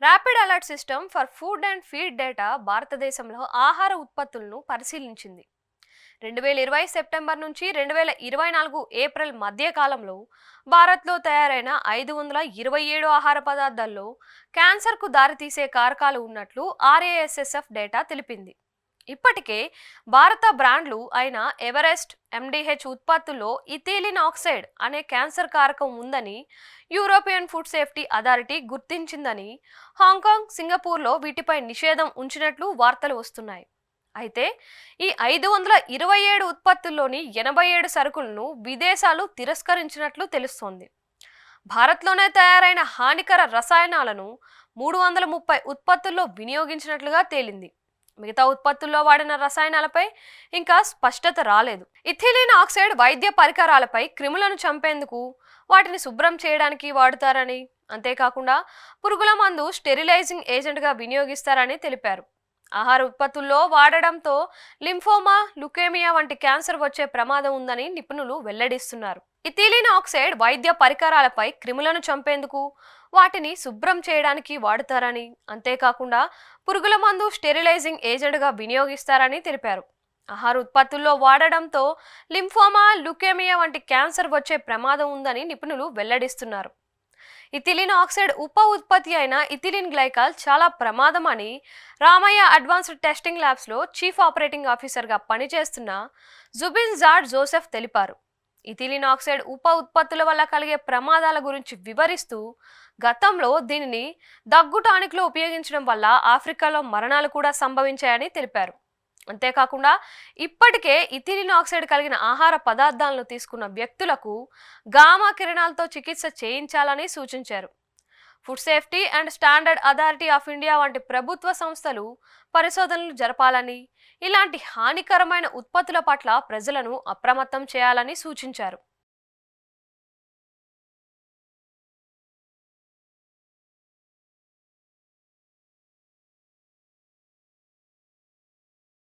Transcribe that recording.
Rapid alert system for food and feed data భారతదేశంలో ఆహార ఉత్పత్తులను పరిశీలించింది. 2020 సెప్టెంబర్ నుంచి 2024 ఏప్రిల్ మధ్య కాలంలో భారత్లో తయారైన 527 ఆహార పదార్థాల్లో క్యాన్సర్కు దారితీసే కారకాలు ఉన్నట్లు ఆర్ఏఎస్ఎస్ఎఫ్ డేటా తెలిపింది. ఇప్పటికే భారత బ్రాండ్లు అయిన ఎవరెస్ట్, ఎండిహెచ్ ఉత్పత్తుల్లో ఇథిలిన్ ఆక్సైడ్ అనే క్యాన్సర్ కారకం ఉందని యూరోపియన్ ఫుడ్ సేఫ్టీ అథారిటీ గుర్తించిందని, హాంకాంగ్, సింగపూర్లో వీటిపై నిషేధం ఉంచినట్లు వార్తలు వస్తున్నాయి. అయితే ఈ 527 ఉత్పత్తుల్లోని 87 సరుకులను విదేశాలు తిరస్కరించినట్లు తెలుస్తోంది. భారత్లోనే తయారైన హానికర రసాయనాలను 330 ఉత్పత్తుల్లో వినియోగించినట్లుగా తేలింది. మిగతా ఉత్పత్తుల్లో వాడిన రసాయనాలపై ఇంకా స్పష్టత రాలేదు. ఇథిలిన్ ఆక్సైడ్ వైద్య పరికరాలపై క్రిములను చంపేందుకు, వాటిని శుభ్రం చేయడానికి వాడుతారని, అంతేకాకుండా పురుగుల మందు స్టెరిలైజింగ్ ఏజెంట్గా వినియోగిస్తారని తెలిపారు. ఆహార ఉత్పత్తుల్లో వాడడంతో లింఫోమా, లుకేమియా వంటి క్యాన్సర్ వచ్చే ప్రమాదం ఉందని నిపుణులు వెల్లడిస్తున్నారు. ఇథిలిన్ ఆక్సైడ్ వైద్య పరికరాలపై క్రిములను చంపేందుకు, వాటిని శుభ్రం చేయడానికి వాడుతారని, అంతేకాకుండా పురుగుల మందు స్టెరిలైజింగ్ ఏజెంట్గా వినియోగిస్తారని తెలిపారు. ఆహార ఉత్పత్తుల్లో వాడడంతో లింఫోమా, లుకేమియా వంటి క్యాన్సర్ వచ్చే ప్రమాదం ఉందని నిపుణులు వెల్లడిస్తున్నారు. ఇథిలిన్ ఆక్సైడ్ ఉప ఉత్పత్తి అయిన ఇథిలిన్ గ్లైకాల్ చాలా ప్రమాదం అని రామయ్య అడ్వాన్స్డ్ టెస్టింగ్ ల్యాబ్స్లో చీఫ్ ఆపరేటింగ్ ఆఫీసర్గా పనిచేస్తున్న జుబిన్ జాడ్ జోసెఫ్ తెలిపారు. ఇథిలిన్ ఆక్సైడ్ ఉప ఉత్పత్తుల వల్ల కలిగే ప్రమాదాల గురించి వివరిస్తూ, గతంలో దీనిని దగ్గు టానిక్లో ఉపయోగించడం వల్ల ఆఫ్రికాలో మరణాలు కూడా సంభవించాయని తెలిపారు. అంతేకాకుండా ఇప్పటికే ఇథిలిన్ ఆక్సైడ్ కలిగిన ఆహార పదార్థాలను తీసుకున్న వ్యక్తులకు గామా కిరణాలతో చికిత్స చేయించాలని సూచించారు. Food safety and standard authority of India వంటి ప్రభుత్వ సంస్థలు పరిశోధనలు జరపాలని, ఇలాంటి హానికరమైన ఉత్పత్తుల పట్ల ప్రజలను అప్రమత్తం చేయాలని సూచించారు.